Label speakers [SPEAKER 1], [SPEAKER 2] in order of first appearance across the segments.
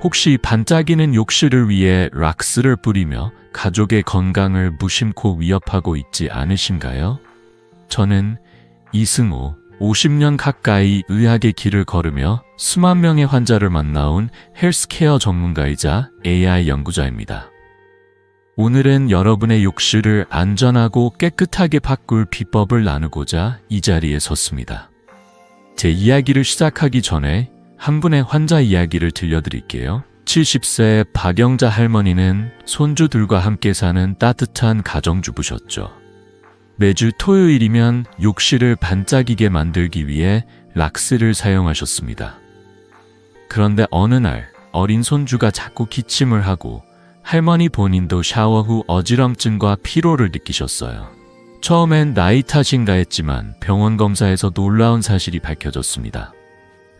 [SPEAKER 1] 혹시 반짝이는 욕실을 위해 락스를 뿌리며 가족의 건강을 무심코 위협하고 있지 않으신가요? 저는 이승우, 50년 가까이 의학의 길을 걸으며 수만 명의 환자를 만나온 헬스케어 전문가이자 AI 연구자입니다. 오늘은 여러분의 욕실을 안전하고 깨끗하게 바꿀 비법을 나누고자 이 자리에 섰습니다. 제 이야기를 시작하기 전에 한 분의 환자 이야기를 들려드릴게요. 70세 박영자 할머니는 손주들과 함께 사는 따뜻한 가정주부셨죠. 매주 토요일이면 욕실을 반짝이게 만들기 위해 락스를 사용하셨습니다. 그런데 어느 날 어린 손주가 자꾸 기침을 하고 할머니 본인도 샤워 후 어지럼증과 피로를 느끼셨어요. 처음엔 나이 탓인가 했지만 병원 검사에서 놀라운 사실이 밝혀졌습니다.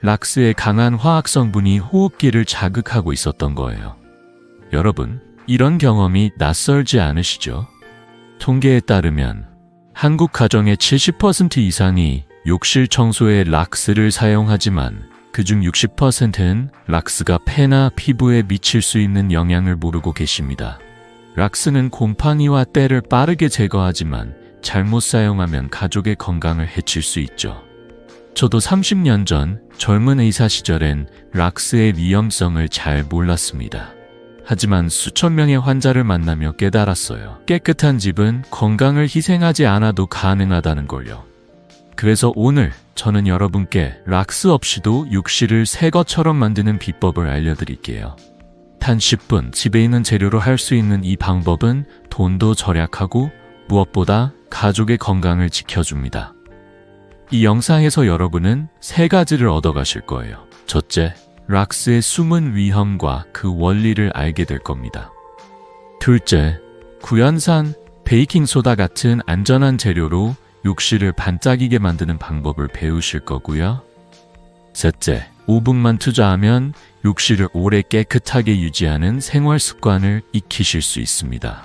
[SPEAKER 1] 락스의 강한 화학 성분이 호흡기를 자극하고 있었던 거예요. 여러분, 이런 경험이 낯설지 않으시죠? 통계에 따르면 한국 가정의 70% 이상이 욕실 청소에 락스를 사용하지만 그중 60%는 락스가 폐나 피부에 미칠 수 있는 영향을 모르고 계십니다. 락스는 곰팡이와 때를 빠르게 제거하지만 잘못 사용하면 가족의 건강을 해칠 수 있죠. 저도 30년 전 젊은 의사 시절엔 락스의 위험성을 잘 몰랐습니다. 하지만 수천 명의 환자를 만나며 깨달았어요. 깨끗한 집은 건강을 희생하지 않아도 가능하다는 걸요. 그래서 오늘 저는 여러분께 락스 없이도 욕실을 새 것처럼 만드는 비법을 알려드릴게요. 단 10분 집에 있는 재료로 할 수 있는 이 방법은 돈도 절약하고 무엇보다 가족의 건강을 지켜줍니다. 이 영상에서 여러분은 세 가지를 얻어가실 거예요. 첫째, 락스의 숨은 위험과 그 원리를 알게 될 겁니다. 둘째, 구연산, 베이킹소다 같은 안전한 재료로 욕실을 반짝이게 만드는 방법을 배우실 거고요. 셋째, 5분만 투자하면 욕실을 오래 깨끗하게 유지하는 생활 습관을 익히실 수 있습니다.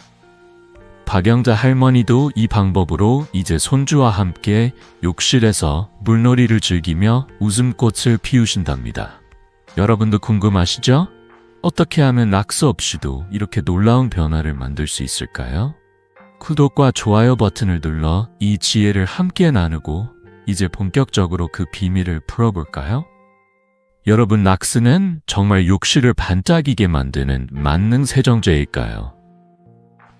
[SPEAKER 1] 박영자 할머니도 이 방법으로 이제 손주와 함께 욕실에서 물놀이를 즐기며 웃음꽃을 피우신답니다. 여러분도 궁금하시죠? 어떻게 하면 락스 없이도 이렇게 놀라운 변화를 만들 수 있을까요? 구독과 좋아요 버튼을 눌러 이 지혜를 함께 나누고 이제 본격적으로 그 비밀을 풀어볼까요? 여러분, 락스는 정말 욕실을 반짝이게 만드는 만능 세정제일까요?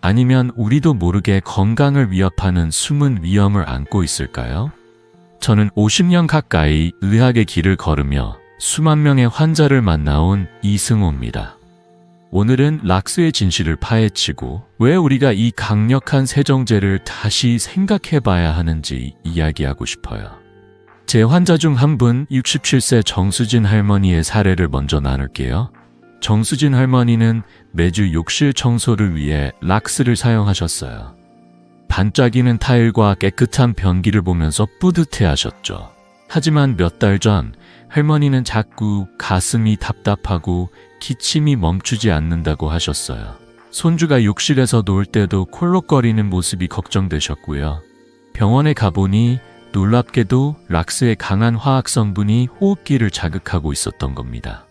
[SPEAKER 1] 아니면 우리도 모르게 건강을 위협하는 숨은 위험을 안고 있을까요? 저는 50년 가까이 의학의 길을 걸으며 수만 명의 환자를 만나온 이승호입니다. 오늘은 락스의 진실을 파헤치고 왜 우리가 이 강력한 세정제를 다시 생각해봐야 하는지 이야기하고 싶어요. 제 환자 중 한 분 67세 정수진 할머니의 사례를 먼저 나눌게요. 정수진 할머니는 매주 욕실 청소를 위해 락스를 사용하셨어요. 반짝이는 타일과 깨끗한 변기를 보면서 뿌듯해하셨죠. 하지만 몇 달 전 할머니는 자꾸 가슴이 답답하고 기침이 멈추지 않는다고 하셨어요. 손주가 욕실에서 놀 때도 콜록거리는 모습이 걱정되셨고요. 병원에 가보니 놀랍게도 락스의 강한 화학 성분이 호흡기를 자극하고 있었던 겁니다.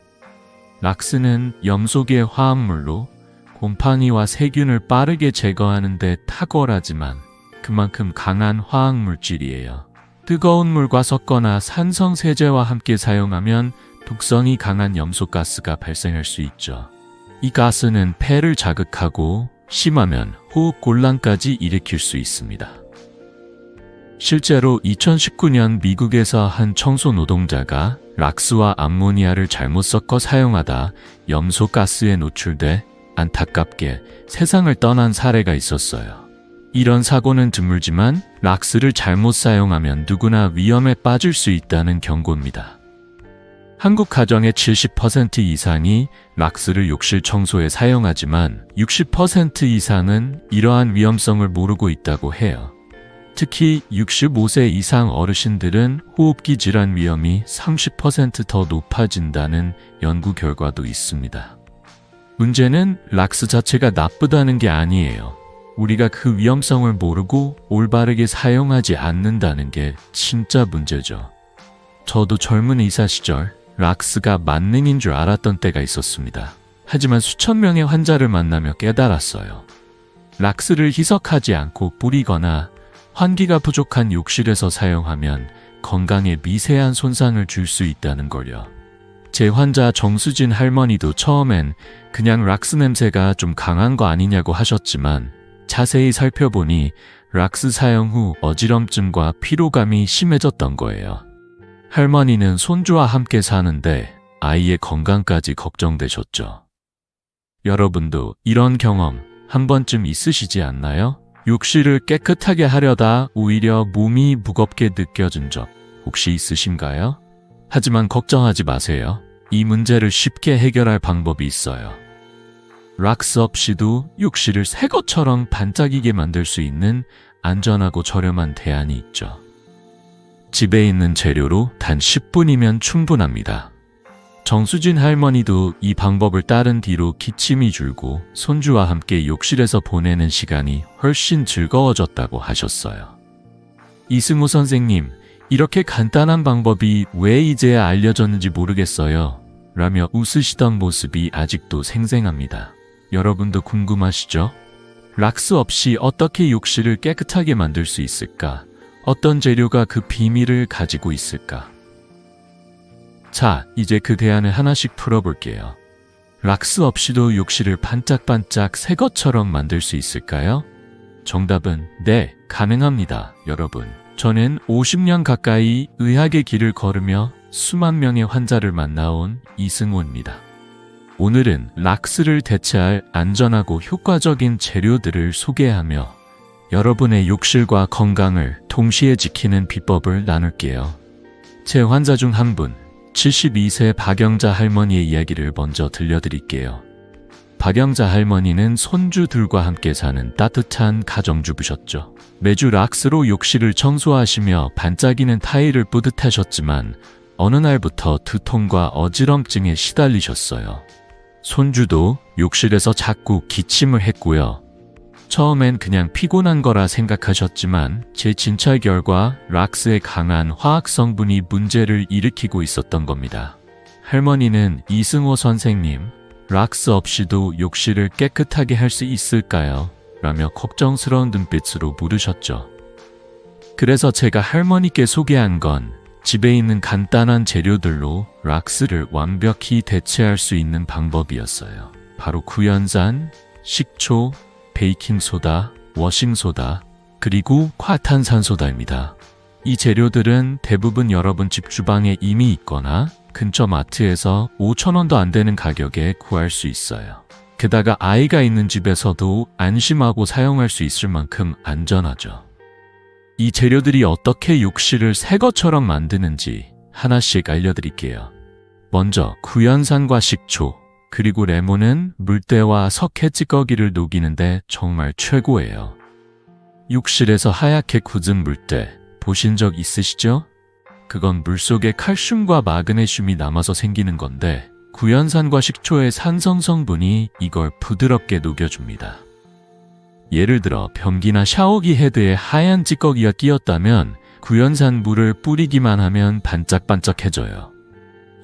[SPEAKER 1] 락스는 염소계 화합물로 곰팡이와 세균을 빠르게 제거하는 데 탁월하지만 그만큼 강한 화학물질이에요. 뜨거운 물과 섞거나 산성세제와 함께 사용하면 독성이 강한 염소가스가 발생할 수 있죠. 이 가스는 폐를 자극하고 심하면 호흡곤란까지 일으킬 수 있습니다. 실제로 2019년 미국에서 한 청소 노동자가 락스와 암모니아를 잘못 섞어 사용하다 염소가스에 노출돼 안타깝게 세상을 떠난 사례가 있었어요. 이런 사고는 드물지만 락스를 잘못 사용하면 누구나 위험에 빠질 수 있다는 경고입니다. 한국 가정의 70% 이상이 락스를 욕실 청소에 사용하지만 60% 이상은 이러한 위험성을 모르고 있다고 해요. 특히 65세 이상 어르신들은 호흡기 질환 위험이 30% 더 높아진다는 연구 결과도 있습니다. 문제는 락스 자체가 나쁘다는 게 아니에요. 우리가 그 위험성을 모르고 올바르게 사용하지 않는다는 게 진짜 문제죠. 저도 젊은 의사 시절 락스가 만능인 줄 알았던 때가 있었습니다. 하지만 수천 명의 환자를 만나며 깨달았어요. 락스를 희석하지 않고 뿌리거나 환기가 부족한 욕실에서 사용하면 건강에 미세한 손상을 줄 수 있다는 걸요. 제 환자 정수진 할머니도 처음엔 그냥 락스 냄새가 좀 강한 거 아니냐고 하셨지만 자세히 살펴보니 락스 사용 후 어지럼증과 피로감이 심해졌던 거예요. 할머니는 손주와 함께 사는데 아이의 건강까지 걱정되셨죠. 여러분도 이런 경험 한 번쯤 있으시지 않나요? 욕실을 깨끗하게 하려다 오히려 몸이 무겁게 느껴진 적 혹시 있으신가요? 하지만 걱정하지 마세요. 이 문제를 쉽게 해결할 방법이 있어요. 락스 없이도 욕실을 새 것처럼 반짝이게 만들 수 있는 안전하고 저렴한 대안이 있죠. 집에 있는 재료로 단 10분이면 충분합니다. 정수진 할머니도 이 방법을 따른 뒤로 기침이 줄고 손주와 함께 욕실에서 보내는 시간이 훨씬 즐거워졌다고 하셨어요. 이승우 선생님, 이렇게 간단한 방법이 왜 이제야 알려졌는지 모르겠어요. 라며 웃으시던 모습이 아직도 생생합니다. 여러분도 궁금하시죠? 락스 없이 어떻게 욕실을 깨끗하게 만들 수 있을까? 어떤 재료가 그 비밀을 가지고 있을까? 자, 이제 그 대안을 하나씩 풀어볼게요. 락스 없이도 욕실을 반짝반짝 새 것처럼 만들 수 있을까요? 정답은 네, 가능합니다, 여러분. 저는 50년 가까이 의학의 길을 걸으며 수만 명의 환자를 만나온 이승호입니다. 오늘은 락스를 대체할 안전하고 효과적인 재료들을 소개하며 여러분의 욕실과 건강을 동시에 지키는 비법을 나눌게요. 제 환자 중 한 분, 72세 박영자 할머니의 이야기를 먼저 들려드릴게요. 박영자 할머니는 손주들과 함께 사는 따뜻한 가정주부셨죠. 매주 락스로 욕실을 청소하시며 반짝이는 타일을 뿌듯하셨지만 어느 날부터 두통과 어지럼증에 시달리셨어요. 손주도 욕실에서 자꾸 기침을 했고요. 처음엔 그냥 피곤한 거라 생각하셨지만 제 진찰 결과 락스의 강한 화학 성분이 문제를 일으키고 있었던 겁니다. 할머니는 이승호 선생님, 락스 없이도 욕실을 깨끗하게 할 수 있을까요? 라며 걱정스러운 눈빛으로 물으셨죠. 그래서 제가 할머니께 소개한 건 집에 있는 간단한 재료들로 락스를 완벽히 대체할 수 있는 방법이었어요. 바로 구연산, 식초, 베이킹소다, 워싱소다, 그리고 과탄산소다입니다. 이 재료들은 대부분 여러분 집 주방에 이미 있거나 근처 마트에서 5,000원도 안 되는 가격에 구할 수 있어요. 게다가 아이가 있는 집에서도 안심하고 사용할 수 있을 만큼 안전하죠. 이 재료들이 어떻게 욕실을 새 것처럼 만드는지 하나씩 알려드릴게요. 먼저 구연산과 식초, 그리고 레몬은 물때와 석회 찌꺼기를 녹이는데 정말 최고예요. 욕실에서 하얗게 굳은 물때 보신 적 있으시죠? 그건 물속에 칼슘과 마그네슘이 남아서 생기는 건데 구연산과 식초의 산성 성분이 이걸 부드럽게 녹여줍니다. 예를 들어 변기나 샤워기 헤드에 하얀 찌꺼기가 끼었다면 구연산 물을 뿌리기만 하면 반짝반짝해져요.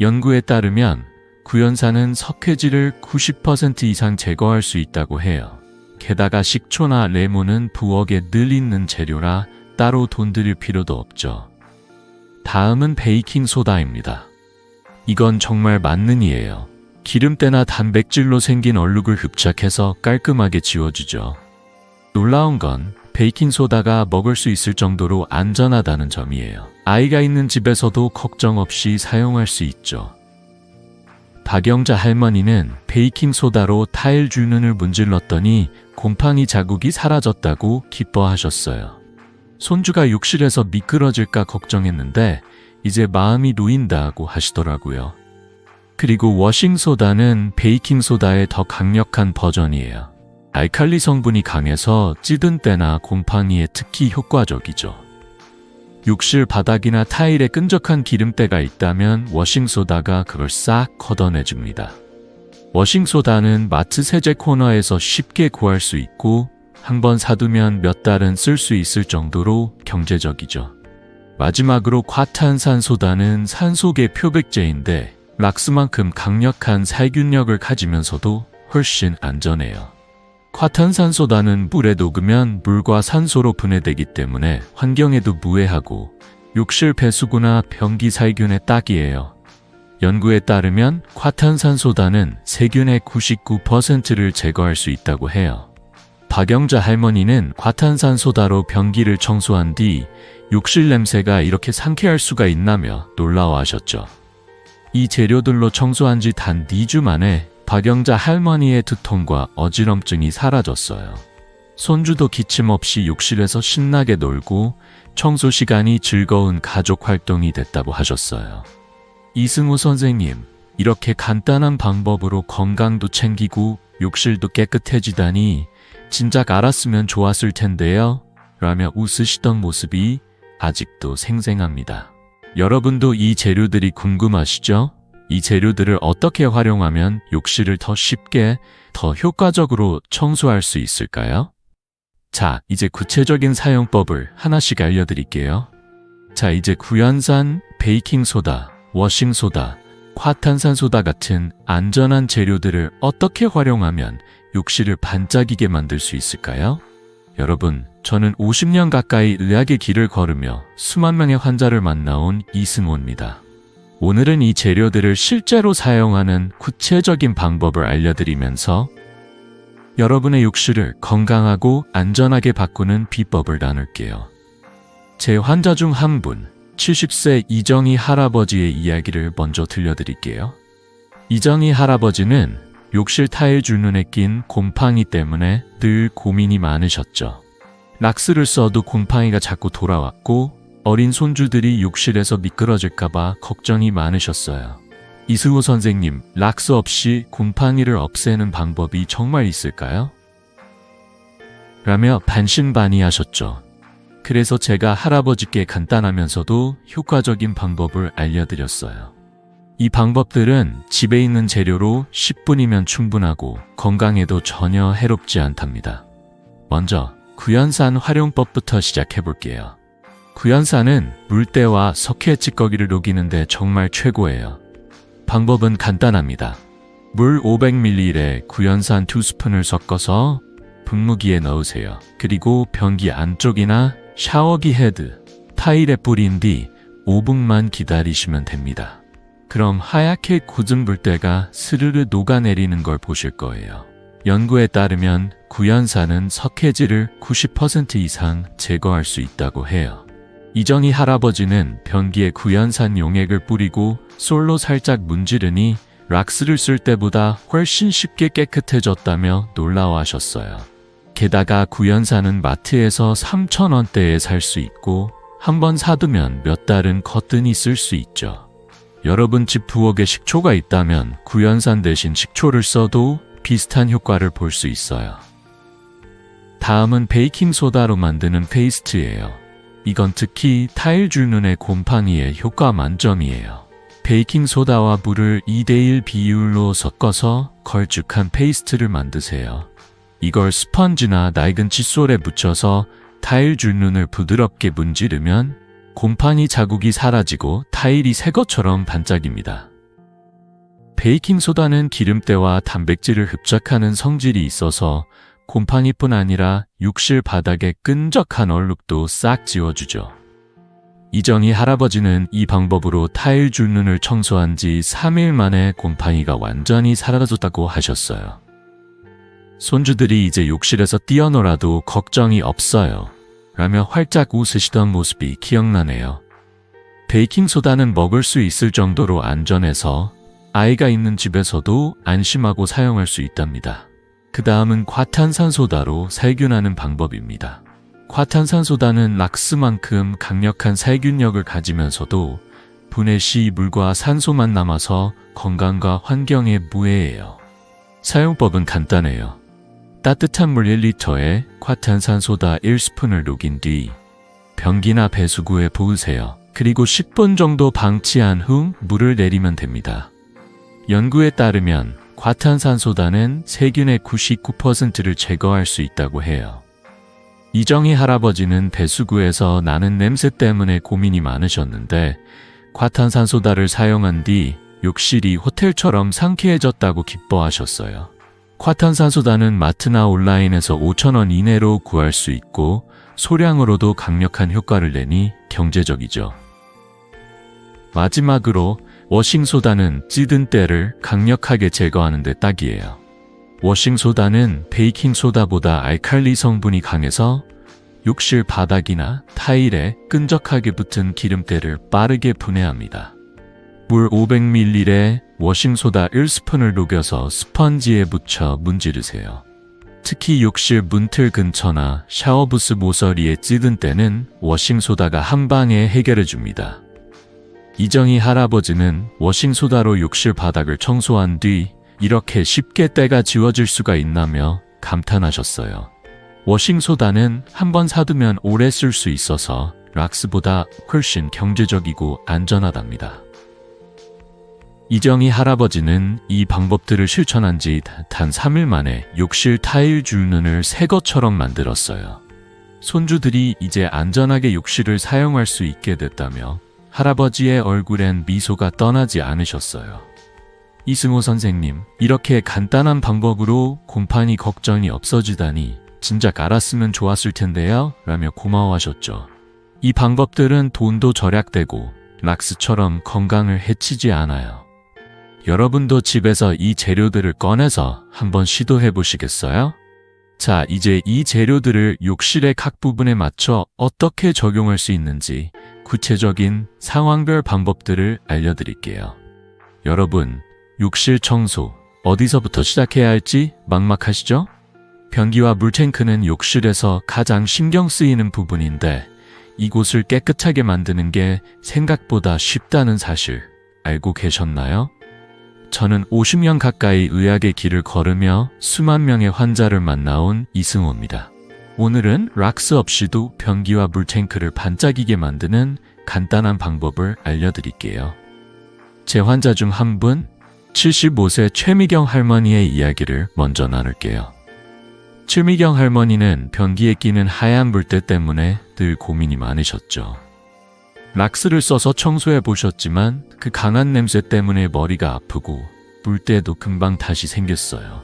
[SPEAKER 1] 연구에 따르면 구연산은 석회질을 90% 이상 제거할 수 있다고 해요. 게다가 식초나 레몬은 부엌에 늘 있는 재료라 따로 돈 들일 필요도 없죠. 다음은 베이킹소다입니다. 이건 정말 만능이에요. 기름때나 단백질로 생긴 얼룩을 흡착해서 깔끔하게 지워주죠. 놀라운 건 베이킹소다가 먹을 수 있을 정도로 안전하다는 점이에요. 아이가 있는 집에서도 걱정 없이 사용할 수 있죠. 박영자 할머니는 베이킹소다로 타일 줄눈을 문질렀더니 곰팡이 자국이 사라졌다고 기뻐하셨어요. 손주가 욕실에서 미끄러질까 걱정했는데 이제 마음이 놓인다고 하시더라고요. 그리고 워싱소다는 베이킹소다의 더 강력한 버전이에요. 알칼리 성분이 강해서 찌든 때나 곰팡이에 특히 효과적이죠. 욕실 바닥이나 타일에 끈적한 기름때가 있다면 워싱소다가 그걸 싹 걷어내줍니다. 워싱소다는 마트 세제 코너에서 쉽게 구할 수 있고 한번 사두면 몇 달은 쓸 수 있을 정도로 경제적이죠. 마지막으로 과탄산소다는 산소계 표백제인데 락스만큼 강력한 살균력을 가지면서도 훨씬 안전해요. 과탄산소다는 물에 녹으면 물과 산소로 분해되기 때문에 환경에도 무해하고 욕실 배수구나 변기 살균에 딱이에요. 연구에 따르면 과탄산소다는 세균의 99%를 제거할 수 있다고 해요. 박영자 할머니는 과탄산소다로 변기를 청소한 뒤 욕실 냄새가 이렇게 상쾌할 수가 있나며 놀라워하셨죠. 이 재료들로 청소한 지 단 2주 만에 박영자 할머니의 두통과 어지럼증이 사라졌어요. 손주도 기침 없이 욕실에서 신나게 놀고 청소 시간이 즐거운 가족 활동이 됐다고 하셨어요. 이승우 선생님, 이렇게 간단한 방법으로 건강도 챙기고 욕실도 깨끗해지다니 진작 알았으면 좋았을 텐데요. 라며 웃으시던 모습이 아직도 생생합니다. 여러분도 이 재료들이 궁금하시죠? 이 재료들을 어떻게 활용하면 욕실을 더 쉽게, 더 효과적으로 청소할 수 있을까요? 자, 이제 구체적인 사용법을 하나씩 알려드릴게요. 자, 이제 구연산, 베이킹소다, 워싱소다, 과탄산소다 같은 안전한 재료들을 어떻게 활용하면 욕실을 반짝이게 만들 수 있을까요? 여러분, 저는 50년 가까이 의학의 길을 걸으며 수만 명의 환자를 만나온 이승호입니다. 오늘은 이 재료들을 실제로 사용하는 구체적인 방법을 알려드리면서 여러분의 욕실을 건강하고 안전하게 바꾸는 비법을 나눌게요. 제 환자 중 한 분, 70세 이정희 할아버지의 이야기를 먼저 들려드릴게요. 이정희 할아버지는 욕실 타일 줄눈에 낀 곰팡이 때문에 늘 고민이 많으셨죠. 락스를 써도 곰팡이가 자꾸 돌아왔고 어린 손주들이 욕실에서 미끄러질까봐 걱정이 많으셨어요. 이승우 선생님, 락스 없이 곰팡이를 없애는 방법이 정말 있을까요? 라며 반신반의하셨죠. 그래서 제가 할아버지께 간단하면서도 효과적인 방법을 알려드렸어요. 이 방법들은 집에 있는 재료로 10분이면 충분하고 건강에도 전혀 해롭지 않답니다. 먼저 구연산 활용법부터 시작해볼게요. 구연산은 물때와 석회 찌꺼기를 녹이는데 정말 최고예요. 방법은 간단합니다. 물 500ml에 구연산 2스푼을 섞어서 분무기에 넣으세요. 그리고 변기 안쪽이나 샤워기 헤드, 타일에 뿌린 뒤 5분만 기다리시면 됩니다. 그럼 하얗게 굳은 물때가 스르르 녹아내리는 걸 보실 거예요. 연구에 따르면 구연산은 석회질을 90% 이상 제거할 수 있다고 해요. 이정희 할아버지는 변기에 구연산 용액을 뿌리고 솔로 살짝 문지르니 락스를 쓸 때보다 훨씬 쉽게 깨끗해졌다며 놀라워하셨어요. 게다가 구연산은 마트에서 3,000원대에 살 수 있고 한번 사두면 몇 달은 거뜬히 쓸 수 있죠. 여러분 집 부엌에 식초가 있다면 구연산 대신 식초를 써도 비슷한 효과를 볼 수 있어요. 다음은 베이킹소다로 만드는 페이스트예요. 이건 특히 타일 줄눈의 곰팡이에 효과 만점이에요. 베이킹소다와 물을 2:1 비율로 섞어서 걸쭉한 페이스트를 만드세요. 이걸 스펀지나 낡은 칫솔에 묻혀서 타일 줄눈을 부드럽게 문지르면 곰팡이 자국이 사라지고 타일이 새 것처럼 반짝입니다. 베이킹소다는 기름때와 단백질을 흡착하는 성질이 있어서 곰팡이뿐 아니라 욕실 바닥의 끈적한 얼룩도 싹 지워주죠. 이정희 할아버지는 이 방법으로 타일 줄눈을 청소한 지 3일 만에 곰팡이가 완전히 사라졌다고 하셨어요. 손주들이 이제 욕실에서 뛰어놀아도 걱정이 없어요. 라며 활짝 웃으시던 모습이 기억나네요. 베이킹소다는 먹을 수 있을 정도로 안전해서 아이가 있는 집에서도 안심하고 사용할 수 있답니다. 그 다음은 과탄산소다로 살균하는 방법입니다. 과탄산소다는 락스만큼 강력한 살균력을 가지면서도 분해 시 물과 산소만 남아서 건강과 환경에 무해해요. 사용법은 간단해요. 따뜻한 물 1리터에 과탄산소다 1스푼을 녹인 뒤 변기나 배수구에 부으세요. 그리고 10분 정도 방치한 후 물을 내리면 됩니다. 연구에 따르면 과탄산소다는 세균의 99%를 제거할 수 있다고 해요. 이정희 할아버지는 배수구에서 나는 냄새 때문에 고민이 많으셨는데 과탄산소다를 사용한 뒤 욕실이 호텔처럼 상쾌해졌다고 기뻐하셨어요. 과탄산소다는 마트나 온라인에서 5,000원 이내로 구할 수 있고 소량으로도 강력한 효과를 내니 경제적이죠. 마지막으로 워싱소다는 찌든 때를 강력하게 제거하는 데 딱이에요. 워싱소다는 베이킹소다보다 알칼리 성분이 강해서 욕실 바닥이나 타일에 끈적하게 붙은 기름때를 빠르게 분해합니다. 물 500ml에 워싱소다 1스푼을 녹여서 스펀지에 묻혀 문지르세요. 특히 욕실 문틀 근처나 샤워부스 모서리에 찌든 때는 워싱소다가 한 방에 해결해 줍니다. 이정희 할아버지는 워싱소다로 욕실 바닥을 청소한 뒤 이렇게 쉽게 때가 지워질 수가 있나며 감탄하셨어요. 워싱소다는 한번 사두면 오래 쓸 수 있어서 락스보다 훨씬 경제적이고 안전하답니다. 이정희 할아버지는 이 방법들을 실천한 지 단 3일 만에 욕실 타일 줄눈을 새 것처럼 만들었어요. 손주들이 이제 안전하게 욕실을 사용할 수 있게 됐다며 할아버지의 얼굴엔 미소가 떠나지 않으셨어요. 이승호 선생님, 이렇게 간단한 방법으로 곰팡이 걱정이 없어지다니 진작 알았으면 좋았을 텐데요 라며 고마워하셨죠. 이 방법들은 돈도 절약되고 락스처럼 건강을 해치지 않아요. 여러분도 집에서 이 재료들을 꺼내서 한번 시도해 보시겠어요? 자, 이제 이 재료들을 욕실의 각 부분에 맞춰 어떻게 적용할 수 있는지 구체적인 상황별 방법들을 알려드릴게요. 여러분, 욕실 청소 어디서부터 시작해야 할지 막막하시죠? 변기와 물탱크는 욕실에서 가장 신경 쓰이는 부분인데 이곳을 깨끗하게 만드는 게 생각보다 쉽다는 사실 알고 계셨나요? 저는 50년 가까이 의학의 길을 걸으며 수만 명의 환자를 만나온 이승호입니다. 오늘은 락스 없이도 변기와 물탱크를 반짝이게 만드는 간단한 방법을 알려드릴게요. 제 환자 중 한 분, 75세 최미경 할머니의 이야기를 먼저 나눌게요. 최미경 할머니는 변기에 끼는 하얀 물때 때문에 늘 고민이 많으셨죠. 락스를 써서 청소해 보셨지만 그 강한 냄새 때문에 머리가 아프고 물때도 금방 다시 생겼어요.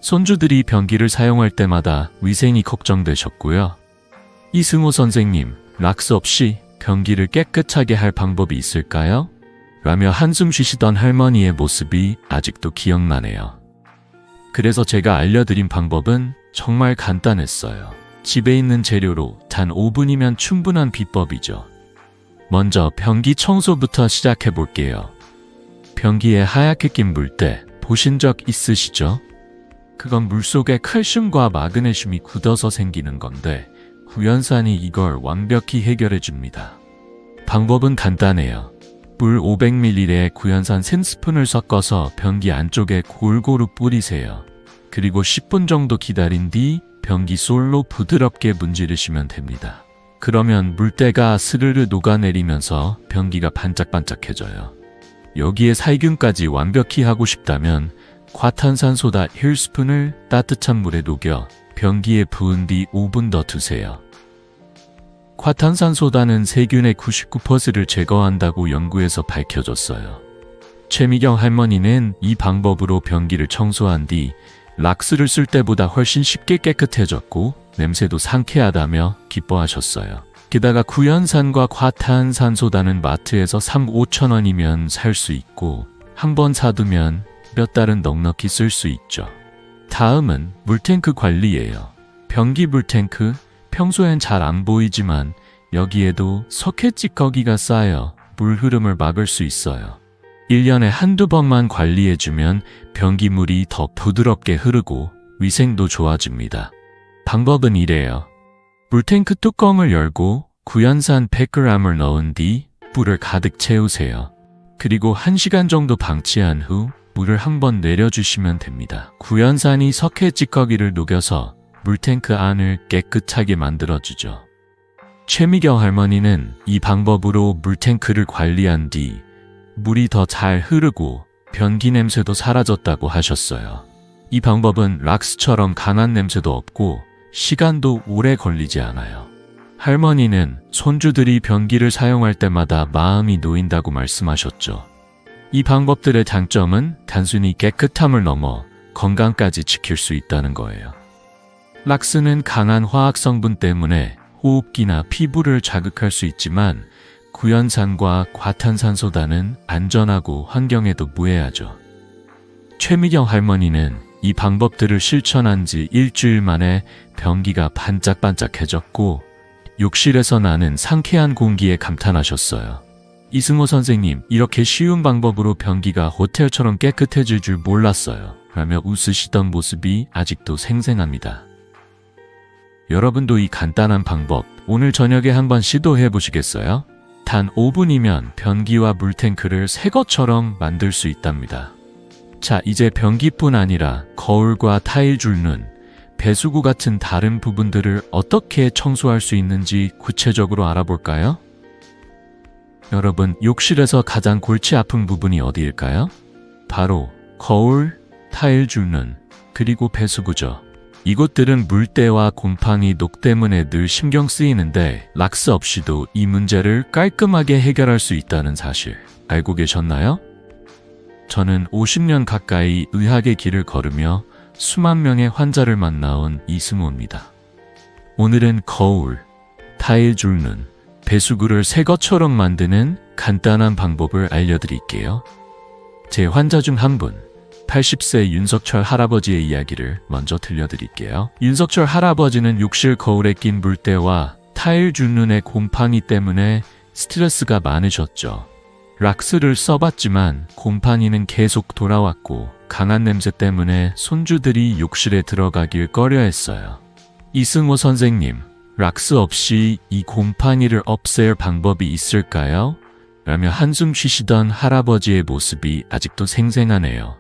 [SPEAKER 1] 손주들이 변기를 사용할 때마다 위생이 걱정되셨고요. 이승호 선생님, 락스 없이 변기를 깨끗하게 할 방법이 있을까요? 라며 한숨 쉬시던 할머니의 모습이 아직도 기억나네요. 그래서 제가 알려드린 방법은 정말 간단했어요. 집에 있는 재료로 단 5분이면 충분한 비법이죠. 먼저 변기 청소부터 시작해 볼게요. 변기에 하얗게 낀 물때 보신 적 있으시죠? 그건 물속에 칼슘과 마그네슘이 굳어서 생기는 건데 구연산이 이걸 완벽히 해결해 줍니다. 방법은 간단해요. 물 500ml에 구연산 3스푼을 섞어서 변기 안쪽에 골고루 뿌리세요. 그리고 10분 정도 기다린 뒤 변기 솔로 부드럽게 문지르시면 됩니다. 그러면 물때가 스르르 녹아내리면서 변기가 반짝반짝해져요. 여기에 살균까지 완벽히 하고 싶다면 과탄산소다 1스푼을 따뜻한 물에 녹여 변기에 부은 뒤 5분 더 두세요. 과탄산소다는 세균의 99%를 제거한다고 연구에서 밝혀졌어요. 최미경 할머니는 이 방법으로 변기를 청소한 뒤 락스를 쓸 때보다 훨씬 쉽게 깨끗해졌고 냄새도 상쾌하다며 기뻐하셨어요. 게다가 구연산과 과탄산소다는 마트에서 3,000~5,000원이면 살 수 있고 한 번 사두면 몇 달은 넉넉히 쓸 수 있죠. 다음은 물탱크 관리예요. 변기 물탱크, 평소엔 잘 안 보이지만 여기에도 석회 찌꺼기가 쌓여 물 흐름을 막을 수 있어요. 1년에 한두 번만 관리해주면 변기물이 더 부드럽게 흐르고 위생도 좋아집니다. 방법은 이래요. 물탱크 뚜껑을 열고 구연산 100g을 넣은 뒤 물을 가득 채우세요. 그리고 1시간 정도 방치한 후 물을 한번 내려주시면 됩니다. 구연산이 석회 찌꺼기를 녹여서 물탱크 안을 깨끗하게 만들어주죠. 최미경 할머니는 이 방법으로 물탱크를 관리한 뒤 물이 더 잘 흐르고 변기 냄새도 사라졌다고 하셨어요. 이 방법은 락스처럼 강한 냄새도 없고 시간도 오래 걸리지 않아요. 할머니는 손주들이 변기를 사용할 때마다 마음이 놓인다고 말씀하셨죠. 이 방법들의 장점은 단순히 깨끗함을 넘어 건강까지 지킬 수 있다는 거예요. 락스는 강한 화학 성분 때문에 호흡기나 피부를 자극할 수 있지만 구연산과 과탄산소다는 안전하고 환경에도 무해하죠. 최미경 할머니는 이 방법들을 실천한 지 일주일 만에 변기가 반짝반짝해졌고 욕실에서 나는 상쾌한 공기에 감탄하셨어요. 이승호 선생님, 이렇게 쉬운 방법으로 변기가 호텔처럼 깨끗해질 줄 몰랐어요. 라며 웃으시던 모습이 아직도 생생합니다. 여러분도 이 간단한 방법 오늘 저녁에 한번 시도해 보시겠어요? 단 5분이면 변기와 물탱크를 새 것처럼 만들 수 있답니다. 자, 이제 변기뿐 아니라 거울과 타일 줄눈, 배수구 같은 다른 부분들을 어떻게 청소할 수 있는지 구체적으로 알아볼까요? 여러분, 욕실에서 가장 골치 아픈 부분이 어디일까요? 바로 거울, 타일 줄눈, 그리고 배수구죠. 이곳들은 물때와 곰팡이, 녹 때문에 늘 신경 쓰이는데 락스 없이도 이 문제를 깔끔하게 해결할 수 있다는 사실 알고 계셨나요? 저는 50년 가까이 의학의 길을 걸으며 수만 명의 환자를 만나온 이승호입니다. 오늘은 거울, 타일 줄눈, 배수구를 새 것처럼 만드는 간단한 방법을 알려드릴게요. 제 환자 중 한 분, 80세 윤석철 할아버지의 이야기를 먼저 들려드릴게요. 윤석철 할아버지는 욕실 거울에 낀 물때와 타일 줄눈의 곰팡이 때문에 스트레스가 많으셨죠. 락스를 써봤지만 곰팡이는 계속 돌아왔고 강한 냄새 때문에 손주들이 욕실에 들어가길 꺼려했어요. 이승호 선생님, 락스 없이 이 곰팡이를 없앨 방법이 있을까요? 라며 한숨 쉬시던 할아버지의 모습이 아직도 생생하네요.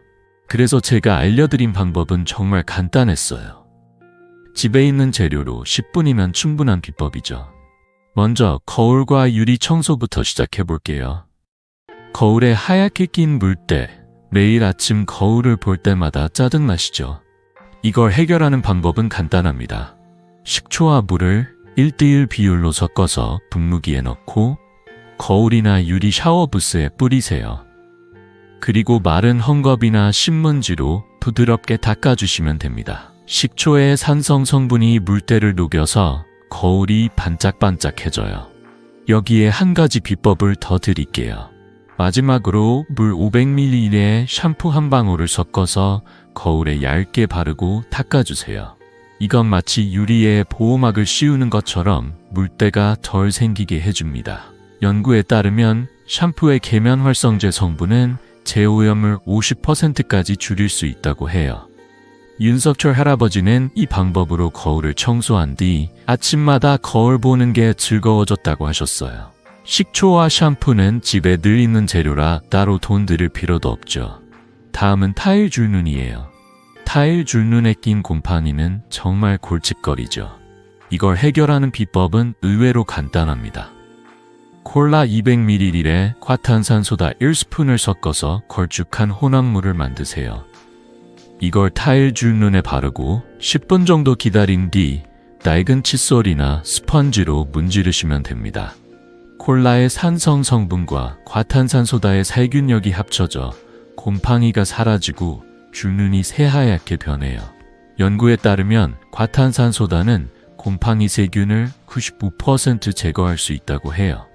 [SPEAKER 1] 그래서 제가 알려드린 방법은 정말 간단했어요. 집에 있는 재료로 10분이면 충분한 비법이죠. 먼저 거울과 유리 청소부터 시작해 볼게요. 거울에 하얗게 낀 물때, 매일 아침 거울을 볼 때마다 짜증나시죠? 이걸 해결하는 방법은 간단합니다. 식초와 물을 1:1 비율로 섞어서 분무기에 넣고 거울이나 유리 샤워부스에 뿌리세요. 그리고 마른 헝겊이나 신문지로 부드럽게 닦아주시면 됩니다. 식초의 산성 성분이 물때를 녹여서 거울이 반짝반짝해져요. 여기에 한 가지 비법을 더 드릴게요. 마지막으로 물 500ml에 샴푸 한 방울을 섞어서 거울에 얇게 바르고 닦아주세요. 이건 마치 유리에 보호막을 씌우는 것처럼 물때가 덜 생기게 해줍니다. 연구에 따르면 샴푸의 계면활성제 성분은 제오염을 50%까지 줄일 수 있다고 해요. 윤석철 할아버지는 이 방법으로 거울을 청소한 뒤 아침마다 거울 보는 게 즐거워졌다고 하셨어요. 식초와 샴푸는 집에 늘 있는 재료라 따로 돈 들일 필요도 없죠. 다음은 타일 줄눈이에요. 타일 줄눈에 낀 곰팡이는 정말 골칫거리죠. 이걸 해결하는 비법은 의외로 간단합니다. 콜라 200ml에 과탄산소다 1스푼을 섞어서 걸쭉한 혼합물을 만드세요. 이걸 타일 줄눈에 바르고 10분 정도 기다린 뒤 낡은 칫솔이나 스펀지로 문지르시면 됩니다. 콜라의 산성 성분과 과탄산소다의 살균력이 합쳐져 곰팡이가 사라지고 줄눈이 새하얗게 변해요. 연구에 따르면 과탄산소다는 곰팡이 세균을 95% 제거할 수 있다고 해요.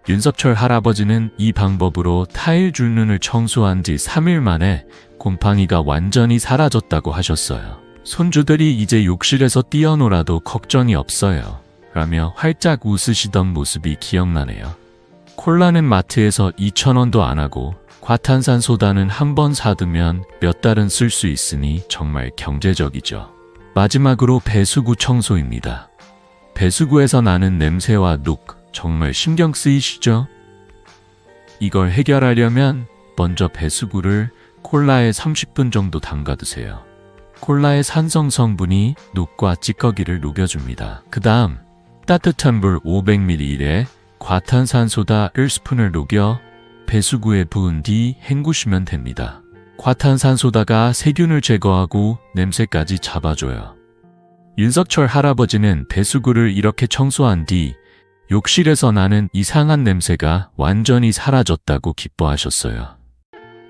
[SPEAKER 1] 윤석철 할아버지는 이 방법으로 타일 줄눈을 청소한 지 3일 만에 곰팡이가 완전히 사라졌다고 하셨어요. 손주들이 이제 욕실에서 뛰어놀아도 걱정이 없어요. 라며 활짝 웃으시던 모습이 기억나네요. 콜라는 마트에서 2,000원도 안 하고 과탄산소다는 한 번 사두면 몇 달은 쓸 수 있으니 정말 경제적이죠. 마지막으로 배수구 청소입니다. 배수구에서 나는 냄새와 녹, 정말 신경 쓰이시죠? 이걸 해결하려면 먼저 배수구를 콜라에 30분 정도 담가두세요. 콜라의 산성 성분이 녹과 찌꺼기를 녹여줍니다. 그 다음 따뜻한 물 500ml에 과탄산소다 1스푼을 녹여 배수구에 부은 뒤 헹구시면 됩니다. 과탄산소다가 세균을 제거하고 냄새까지 잡아줘요. 윤석철 할아버지는 배수구를 이렇게 청소한 뒤 욕실에서 나는 이상한 냄새가 완전히 사라졌다고 기뻐하셨어요.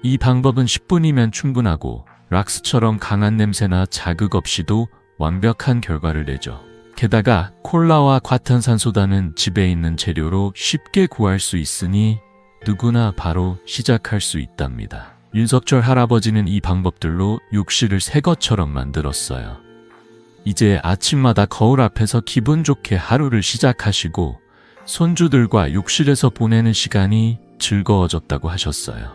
[SPEAKER 1] 이 방법은 10분이면 충분하고 락스처럼 강한 냄새나 자극 없이도 완벽한 결과를 내죠. 게다가 콜라와 과탄산소다는 집에 있는 재료로 쉽게 구할 수 있으니 누구나 바로 시작할 수 있답니다. 윤석철 할아버지는 이 방법들로 욕실을 새 것처럼 만들었어요. 이제 아침마다 거울 앞에서 기분 좋게 하루를 시작하시고 손주들과 욕실에서 보내는 시간이 즐거워졌다고 하셨어요.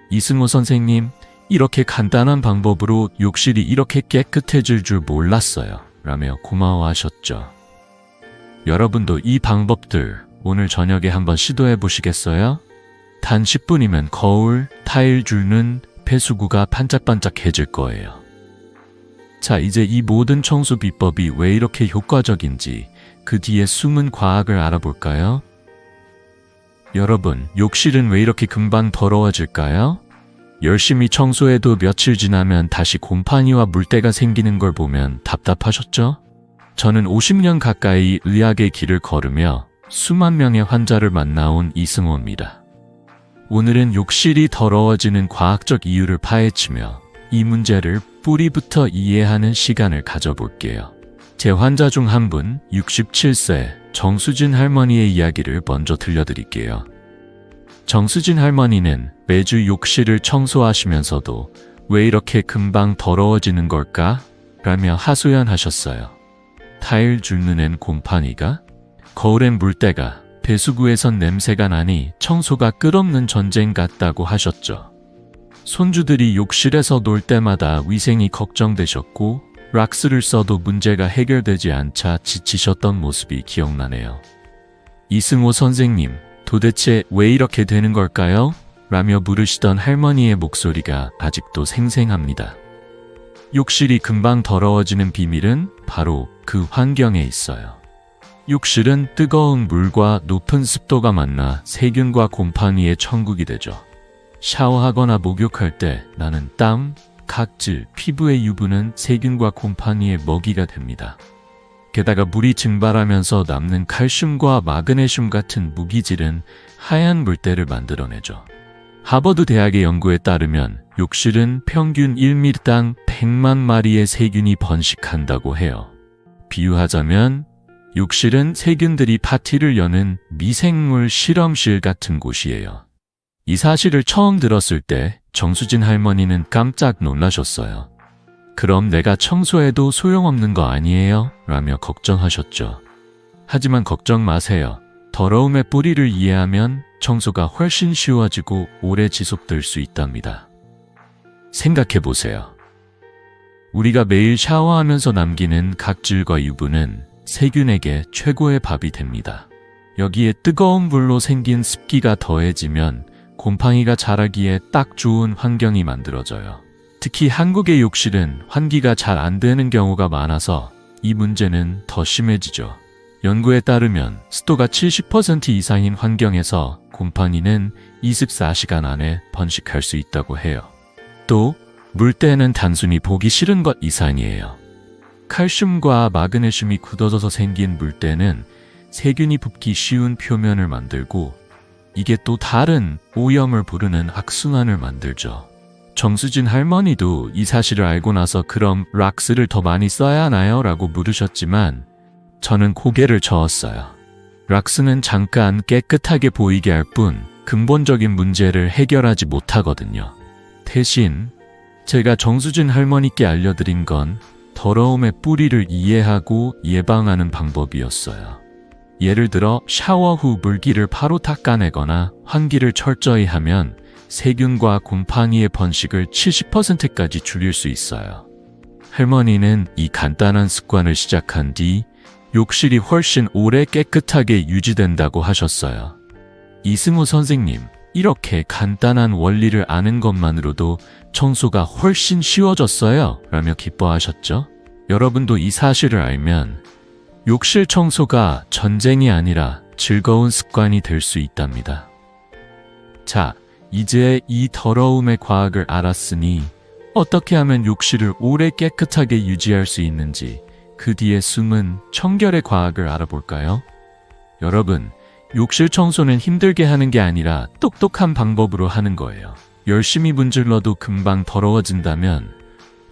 [SPEAKER 1] 이승호 선생님, 이렇게 간단한 방법으로 욕실이 이렇게 깨끗해질 줄 몰랐어요. 라며 고마워하셨죠. 여러분도 이 방법들 오늘 저녁에 한번 시도해 보시겠어요? 단 10분이면 거울, 타일 줄눈, 배수구가 반짝반짝해질 거예요. 자, 이제 이 모든 청소 비법이 왜 이렇게 효과적인지 그 뒤에 숨은 과학을 알아볼까요? 여러분, 욕실은 왜 이렇게 금방 더러워질까요? 열심히 청소해도 며칠 지나면 다시 곰팡이와 물때가 생기는 걸 보면 답답하셨죠? 저는 50년 가까이 의학의 길을 걸으며 수만 명의 환자를 만나온 이승호입니다. 오늘은 욕실이 더러워지는 과학적 이유를 파헤치며 이 문제를 뿌리부터 이해하는 시간을 가져볼게요. 제 환자 중 한 분, 67세 정수진 할머니의 이야기를 먼저 들려드릴게요. 정수진 할머니는 매주 욕실을 청소하시면서도 왜 이렇게 금방 더러워지는 걸까? 라며 하소연하셨어요. 타일 줄눈엔 곰팡이가, 거울엔 물때가, 배수구에선 냄새가 나니 청소가 끝없는 전쟁 같다고 하셨죠. 손주들이 욕실에서 놀 때마다 위생이 걱정되셨고 락스를 써도 문제가 해결되지 않자 지치셨던 모습이 기억나네요. 이승호 선생님, 도대체 왜 이렇게 되는 걸까요? 라며 물으시던 할머니의 목소리가 아직도 생생합니다. 욕실이 금방 더러워지는 비밀은 바로 그 환경에 있어요. 욕실은 뜨거운 물과 높은 습도가 만나 세균과 곰팡이의 천국이 되죠. 샤워하거나 목욕할 때 나는 땀, 각질, 피부의 유분은 세균과 곰팡이의 먹이가 됩니다. 게다가 물이 증발하면서 남는 칼슘과 마그네슘 같은 무기질은 하얀 물때를 만들어내죠. 하버드 대학의 연구에 따르면 욕실은 평균 1m당 100만 마리의 세균이 번식한다고 해요. 비유하자면 욕실은 세균들이 파티를 여는 미생물 실험실 같은 곳이에요. 이 사실을 처음 들었을 때 정수진 할머니는 깜짝 놀라셨어요. 그럼 내가 청소해도 소용없는 거 아니에요? 라며 걱정하셨죠. 하지만 걱정 마세요. 더러움의 뿌리를 이해하면 청소가 훨씬 쉬워지고 오래 지속될 수 있답니다. 생각해 보세요. 우리가 매일 샤워하면서 남기는 각질과 유분은 세균에게 최고의 밥이 됩니다. 여기에 뜨거운 물로 생긴 습기가 더해지면 곰팡이가 자라기에 딱 좋은 환경이 만들어져요. 특히 한국의 욕실은 환기가 잘 안 되는 경우가 많아서 이 문제는 더 심해지죠. 연구에 따르면 습도가 70% 이상인 환경에서 곰팡이는 24시간 안에 번식할 수 있다고 해요. 또 물때는 단순히 보기 싫은 것 이상이에요. 칼슘과 마그네슘이 굳어져서 생긴 물때는 세균이 붙기 쉬운 표면을 만들고 이게 또 다른 오염을 부르는 악순환을 만들죠. 정수진 할머니도 이 사실을 알고 나서 그럼 락스를 더 많이 써야 하나요? 라고 물으셨지만 저는 고개를 저었어요. 락스는 잠깐 깨끗하게 보이게 할 뿐 근본적인 문제를 해결하지 못하거든요. 대신 제가 정수진 할머니께 알려드린 건 더러움의 뿌리를 이해하고 예방하는 방법이었어요. 예를 들어 샤워 후 물기를 바로 닦아내거나 환기를 철저히 하면 세균과 곰팡이의 번식을 70%까지 줄일 수 있어요. 할머니는 이 간단한 습관을 시작한 뒤 욕실이 훨씬 오래 깨끗하게 유지된다고 하셨어요. 이승호 선생님, 이렇게 간단한 원리를 아는 것만으로도 청소가 훨씬 쉬워졌어요. 라며 기뻐하셨죠? 여러분도 이 사실을 알면 욕실 청소가 전쟁이 아니라 즐거운 습관이 될 수 있답니다. 자, 이제 이 더러움의 과학을 알았으니 어떻게 하면 욕실을 오래 깨끗하게 유지할 수 있는지 그 뒤에 숨은 청결의 과학을 알아볼까요? 여러분, 욕실 청소는 힘들게 하는 게 아니라 똑똑한 방법으로 하는 거예요. 열심히 문질러도 금방 더러워진다면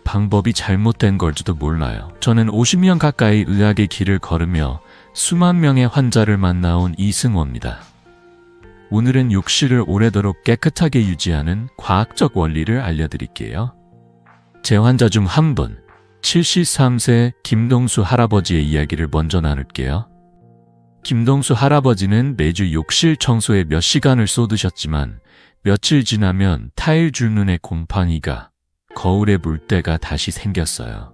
[SPEAKER 1] 방법이 잘못된 걸지도 몰라요. 저는 50년 가까이 의학의 길을 걸으며 수만 명의 환자를 만나온 이승호입니다. 오늘은 욕실을 오래도록 깨끗하게 유지하는 과학적 원리를 알려드릴게요. 제 환자 중 한 분, 73세 김동수 할아버지의 이야기를 먼저 나눌게요. 김동수 할아버지는 매주 욕실 청소에 몇 시간을 쏟으셨지만 며칠 지나면 타일 줄눈에 곰팡이가, 거울에 물때가 다시 생겼어요.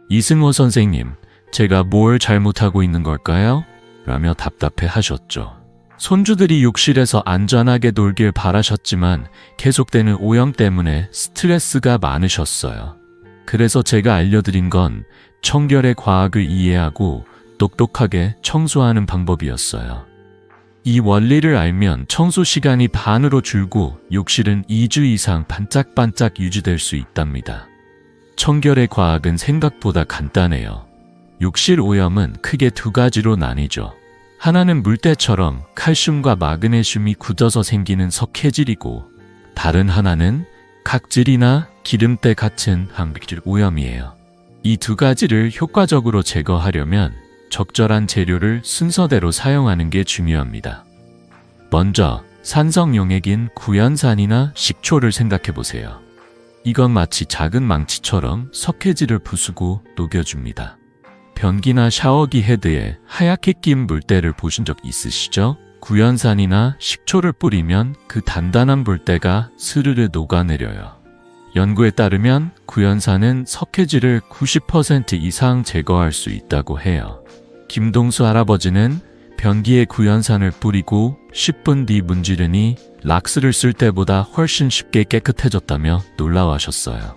[SPEAKER 1] 이승호 선생님, 제가 뭘 잘못하고 있는 걸까요? 라며 답답해 하셨죠. 손주들이 욕실에서 안전하게 놀길 바라셨지만 계속되는 오염 때문에 스트레스가 많으셨어요. 그래서 제가 알려드린 건 청결의 과학을 이해하고 똑똑하게 청소하는 방법이었어요. 이 원리를 알면 청소 시간이 반으로 줄고 욕실은 2주 이상 반짝반짝 유지될 수 있답니다. 청결의 과학은 생각보다 간단해요. 욕실 오염은 크게 두 가지로 나뉘죠. 하나는 물때처럼 칼슘과 마그네슘이 굳어서 생기는 석회질이고, 다른 하나는 각질이나 기름때 같은 항백질 오염이에요. 이 두 가지를 효과적으로 제거하려면 적절한 재료를 순서대로 사용하는 게 중요합니다. 먼저 산성용액인 구연산이나 식초를 생각해 보세요. 이건 마치 작은 망치처럼 석회질을 부수고 녹여줍니다. 변기나 샤워기 헤드에 하얗게 낀 물때를 보신 적 있으시죠? 구연산이나 식초를 뿌리면 그 단단한 물때가 스르르 녹아내려요. 연구에 따르면 구연산은 석회질을 90% 이상 제거할 수 있다고 해요. 김동수 할아버지는 변기에 구연산을 뿌리고 10분 뒤 문지르니 락스를 쓸 때보다 훨씬 쉽게 깨끗해졌다며 놀라워하셨어요.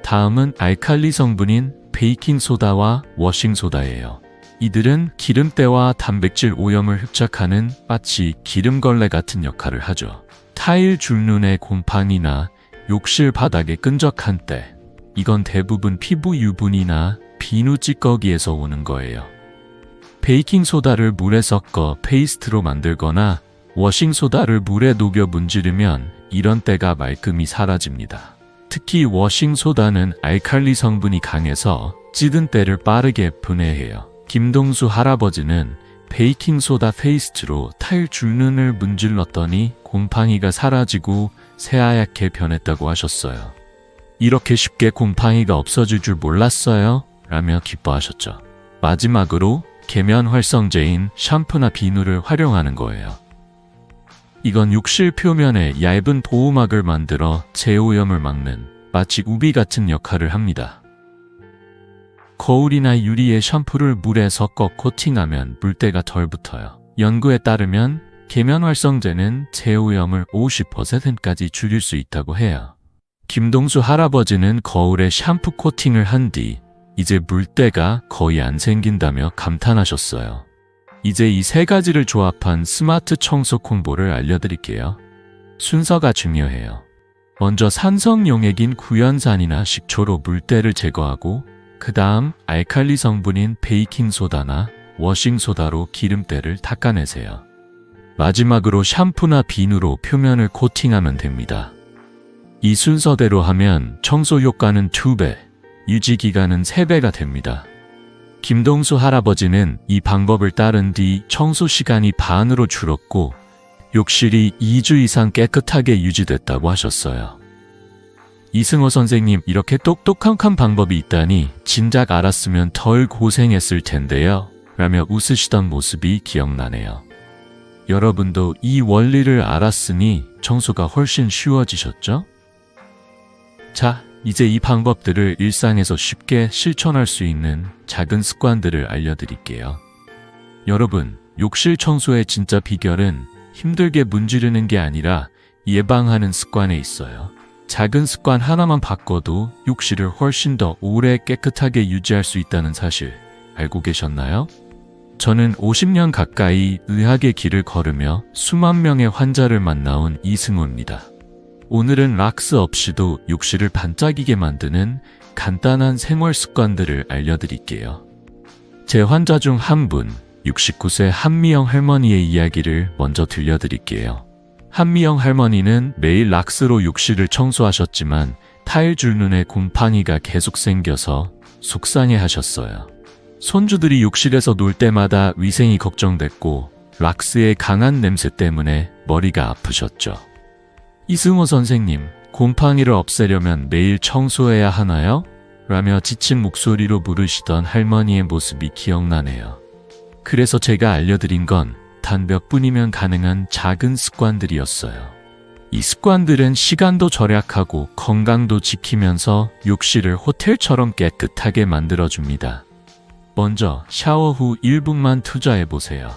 [SPEAKER 1] 다음은 알칼리 성분인 베이킹소다와 워싱소다예요. 이들은 기름때와 단백질 오염을 흡착하는 마치 기름걸레 같은 역할을 하죠. 타일 줄눈의 곰팡이나 욕실 바닥의 끈적한 때, 이건 대부분 피부 유분이나 비누 찌꺼기에서 오는 거예요. 베이킹소다를 물에 섞어 페이스트로 만들거나 워싱소다를 물에 녹여 문지르면 이런 때가 말끔히 사라집니다. 특히 워싱소다는 알칼리 성분이 강해서 찌든 때를 빠르게 분해해요. 김동수 할아버지는 베이킹소다 페이스트로 타일 줄눈을 문질렀더니 곰팡이가 사라지고 새하얗게 변했다고 하셨어요. 이렇게 쉽게 곰팡이가 없어질 줄 몰랐어요? 라며 기뻐하셨죠. 마지막으로 계면 활성제인 샴푸나 비누를 활용하는 거예요. 이건 욕실 표면에 얇은 보호막을 만들어 재오염을 막는 마치 우비 같은 역할을 합니다. 거울이나 유리에 샴푸를 물에 섞어 코팅하면 물때가 덜 붙어요. 연구에 따르면 계면 활성제는 재오염을 50%까지 줄일 수 있다고 해요. 김동수 할아버지는 거울에 샴푸 코팅을 한 뒤 이제 물때가 거의 안 생긴다며 감탄하셨어요. 이제 이 세 가지를 조합한 스마트 청소 콤보를 알려드릴게요. 순서가 중요해요. 먼저 산성용액인 구연산이나 식초로 물때를 제거하고, 그 다음 알칼리 성분인 베이킹소다나 워싱소다로 기름때를 닦아내세요. 마지막으로 샴푸나 비누로 표면을 코팅하면 됩니다. 이 순서대로 하면 청소 효과는 2배, 유지 기간은 3배가 됩니다. 김동수 할아버지는 이 방법을 따른 뒤 청소 시간이 반으로 줄었고 욕실이 2주 이상 깨끗하게 유지됐다고 하셨어요. 이승호 선생님, 이렇게 똑똑한 방법이 있다니 진작 알았으면 덜 고생했을 텐데요. 라며 웃으시던 모습이 기억나네요. 여러분도 이 원리를 알았으니 청소가 훨씬 쉬워지셨죠? 자, 이제 이 방법들을 일상에서 쉽게 실천할 수 있는 작은 습관들을 알려드릴게요. 여러분, 욕실 청소의 진짜 비결은 힘들게 문지르는 게 아니라 예방하는 습관에 있어요. 작은 습관 하나만 바꿔도 욕실을 훨씬 더 오래 깨끗하게 유지할 수 있다는 사실 알고 계셨나요? 저는 50년 가까이 의학의 길을 걸으며 수만 명의 환자를 만나온 이승호입니다. 오늘은 락스 없이도 욕실을 반짝이게 만드는 간단한 생활 습관들을 알려드릴게요. 제 환자 중 한 분, 69세 한미영 할머니의 이야기를 먼저 들려드릴게요. 한미영 할머니는 매일 락스로 욕실을 청소하셨지만 타일줄 눈에 곰팡이가 계속 생겨서 속상해하셨어요. 손주들이 욕실에서 놀 때마다 위생이 걱정됐고 락스의 강한 냄새 때문에 머리가 아프셨죠. 이승호 선생님, 곰팡이를 없애려면 매일 청소해야 하나요? 라며 지친 목소리로 물으시던 할머니의 모습이 기억나네요. 그래서 제가 알려드린 건 단 몇 분이면 가능한 작은 습관들이었어요. 이 습관들은 시간도 절약하고 건강도 지키면서 욕실을 호텔처럼 깨끗하게 만들어줍니다. 먼저 샤워 후 1분만 투자해보세요.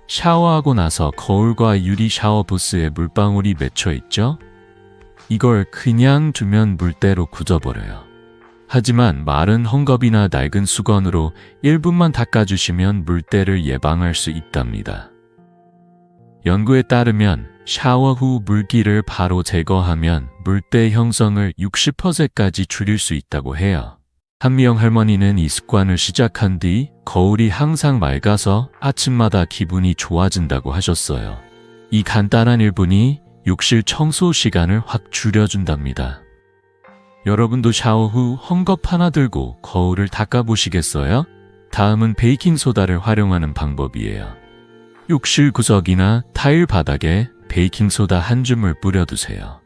[SPEAKER 1] 샤워하고 나서 거울과 유리 샤워 부스에 물방울이 맺혀 있죠? 이걸 그냥 두면 물때로 굳어버려요. 하지만 마른 헝겊이나 낡은 수건으로 1분만 닦아주시면 물때를 예방할 수 있답니다. 연구에 따르면 샤워 후 물기를 바로 제거하면 물때 형성을 60%까지 줄일 수 있다고 해요. 한미영 할머니는 이 습관을 시작한 뒤 거울이 항상 맑아서 아침마다 기분이 좋아진다고 하셨어요. 이 간단한 1분이 욕실 청소 시간을 확 줄여준답니다. 여러분도 샤워 후 헝겊 하나 들고 거울을 닦아보시겠어요? 다음은 베이킹소다를 활용하는 방법이에요. 욕실 구석이나 타일 바닥에 베이킹소다 한 줌을 뿌려두세요.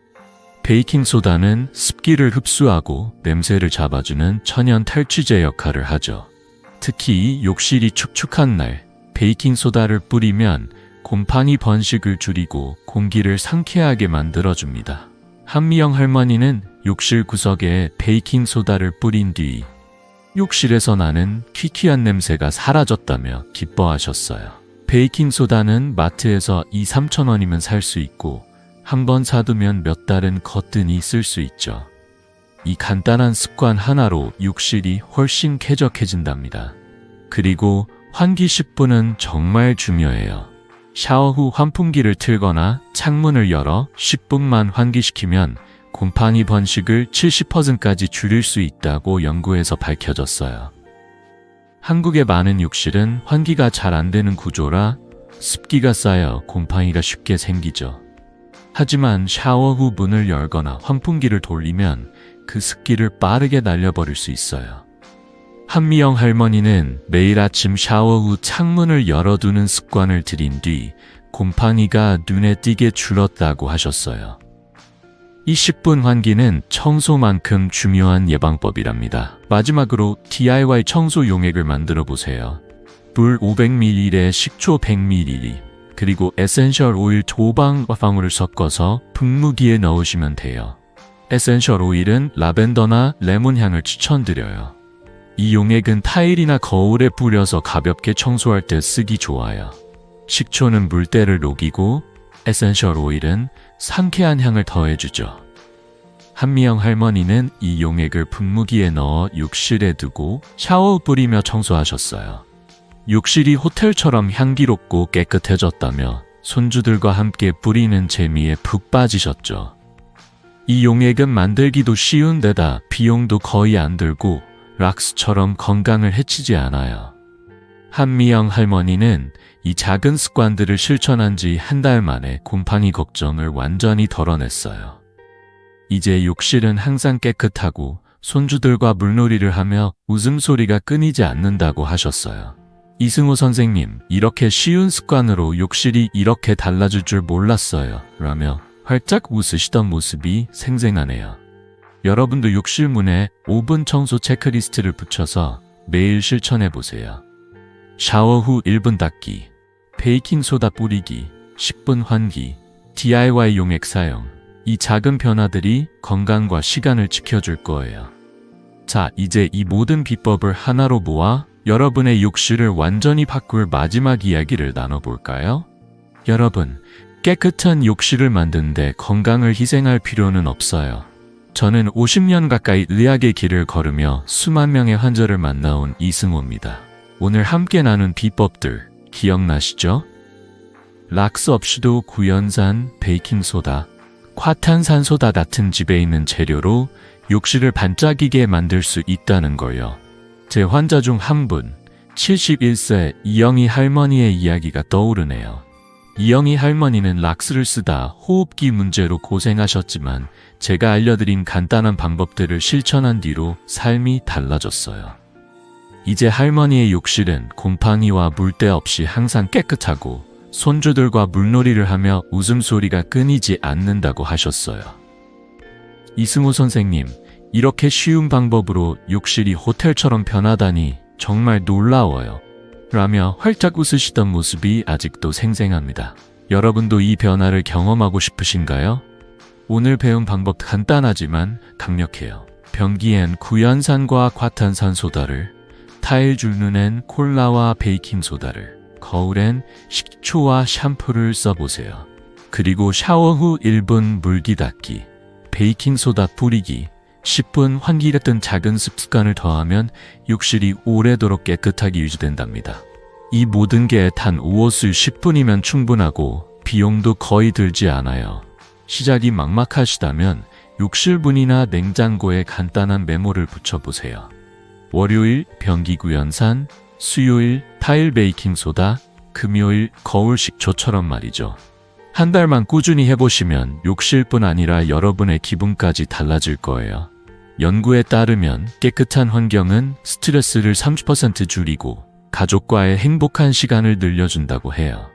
[SPEAKER 1] 베이킹소다는 습기를 흡수하고 냄새를 잡아주는 천연 탈취제 역할을 하죠. 특히 욕실이 축축한 날 베이킹소다를 뿌리면 곰팡이 번식을 줄이고 공기를 상쾌하게 만들어줍니다. 한미영 할머니는 욕실 구석에 베이킹소다를 뿌린 뒤 욕실에서 나는 퀴퀴한 냄새가 사라졌다며 기뻐하셨어요. 베이킹소다는 마트에서 2~3천 원이면 살 수 있고 한 번 사두면 몇 달은 거뜬히 쓸 수 있죠. 이 간단한 습관 하나로 욕실이 훨씬 쾌적해진답니다. 그리고 환기 10분은 정말 중요해요. 샤워 후 환풍기를 틀거나 창문을 열어 10분만 환기시키면 곰팡이 번식을 70%까지 줄일 수 있다고 연구에서 밝혀졌어요. 한국의 많은 욕실은 환기가 잘 안 되는 구조라 습기가 쌓여 곰팡이가 쉽게 생기죠. 하지만 샤워 후 문을 열거나 환풍기를 돌리면 그 습기를 빠르게 날려버릴 수 있어요. 한미영 할머니는 매일 아침 샤워 후 창문을 열어두는 습관을 들인 뒤 곰팡이가 눈에 띄게 줄었다고 하셨어요. 이 10분 환기는 청소만큼 중요한 예방법이랍니다. 마지막으로 DIY 청소 용액을 만들어 보세요. 물 500ml에 식초 100ml, 그리고 에센셜 오일 조방방울을 섞어서 분무기에 넣으시면 돼요. 에센셜 오일은 라벤더나 레몬 향을 추천드려요. 이 용액은 타일이나 거울에 뿌려서 가볍게 청소할 때 쓰기 좋아요. 식초는 물때를 녹이고 에센셜 오일은 상쾌한 향을 더해주죠. 한미영 할머니는 이 용액을 분무기에 넣어 욕실에 두고 샤워 후 뿌리며 청소하셨어요. 욕실이 호텔처럼 향기롭고 깨끗해졌다며 손주들과 함께 뿌리는 재미에 푹 빠지셨죠. 이 용액은 만들기도 쉬운 데다 비용도 거의 안 들고 락스처럼 건강을 해치지 않아요. 한미영 할머니는 이 작은 습관들을 실천한 지 한 달 만에 곰팡이 걱정을 완전히 덜어냈어요. 이제 욕실은 항상 깨끗하고 손주들과 물놀이를 하며 웃음소리가 끊이지 않는다고 하셨어요. 이승호 선생님, 이렇게 쉬운 습관으로 욕실이 이렇게 달라질 줄 몰랐어요. 라며 활짝 웃으시던 모습이 생생하네요. 여러분도 욕실 문에 5분 청소 체크리스트를 붙여서 매일 실천해보세요. 샤워 후 1분 닦기, 베이킹소다 뿌리기, 10분 환기, DIY 용액 사용. 이 작은 변화들이 건강과 시간을 지켜줄 거예요. 자, 이제 이 모든 비법을 하나로 모아 여러분의 욕실을 완전히 바꿀 마지막 이야기를 나눠볼까요? 여러분, 깨끗한 욕실을 만드는데 건강을 희생할 필요는 없어요. 저는 50년 가까이 의학의 길을 걸으며 수만 명의 환자를 만나온 이승호입니다. 오늘 함께 나눈 비법들 기억나시죠? 락스 없이도 구연산, 베이킹소다, 과탄산소다 같은 집에 있는 재료로 욕실을 반짝이게 만들 수 있다는 거요. 제 환자 중 한 분, 71세 이영희 할머니의 이야기가 떠오르네요. 이영희 할머니는 락스를 쓰다 호흡기 문제로 고생하셨지만 제가 알려드린 간단한 방법들을 실천한 뒤로 삶이 달라졌어요. 이제 할머니의 욕실은 곰팡이와 물때 없이 항상 깨끗하고 손주들과 물놀이를 하며 웃음소리가 끊이지 않는다고 하셨어요. 이승호 선생님, 이렇게 쉬운 방법으로 욕실이 호텔처럼 변하다니 정말 놀라워요. 라며 활짝 웃으시던 모습이 아직도 생생합니다. 여러분도 이 변화를 경험하고 싶으신가요? 오늘 배운 방법 간단하지만 강력해요. 변기엔 구연산과 과탄산소다를, 타일 줄눈엔 콜라와 베이킹소다를, 거울엔 식초와 샴푸를 써보세요. 그리고 샤워 후 1분 물기 닦기, 베이킹소다 뿌리기, 10분 환기 같은 작은 습관을 더하면 욕실이 오래도록 깨끗하게 유지된답니다. 이 모든 게 단 5호수 10분이면 충분하고 비용도 거의 들지 않아요. 시작이 막막하시다면 욕실문이나 냉장고에 간단한 메모를 붙여보세요. 월요일 변기 구연산, 수요일 타일 베이킹소다, 금요일 거울 식초처럼 말이죠. 한 달만 꾸준히 해보시면 욕실뿐 아니라 여러분의 기분까지 달라질 거예요. 연구에 따르면 깨끗한 환경은 스트레스를 30% 줄이고 가족과의 행복한 시간을 늘려준다고 해요.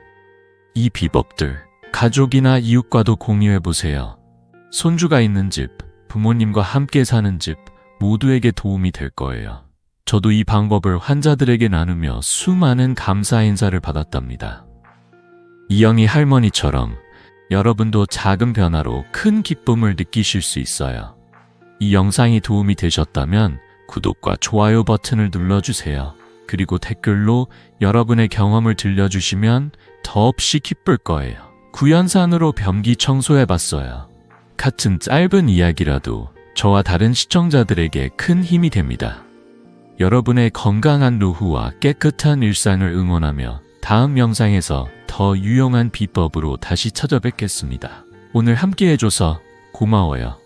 [SPEAKER 1] 이 비법들, 가족이나 이웃과도 공유해보세요. 손주가 있는 집, 부모님과 함께 사는 집, 모두에게 도움이 될 거예요. 저도 이 방법을 환자들에게 나누며 수많은 감사 인사를 받았답니다. 이영희 할머니처럼 여러분도 작은 변화로 큰 기쁨을 느끼실 수 있어요. 이 영상이 도움이 되셨다면 구독과 좋아요 버튼을 눌러주세요. 그리고 댓글로 여러분의 경험을 들려주시면 더없이 기쁠 거예요. 구연산으로 변기 청소해봤어요. 같은 짧은 이야기라도 저와 다른 시청자들에게 큰 힘이 됩니다. 여러분의 건강한 노후와 깨끗한 일상을 응원하며 다음 영상에서 더 유용한 비법으로 다시 찾아뵙겠습니다. 오늘 함께 해줘서 고마워요.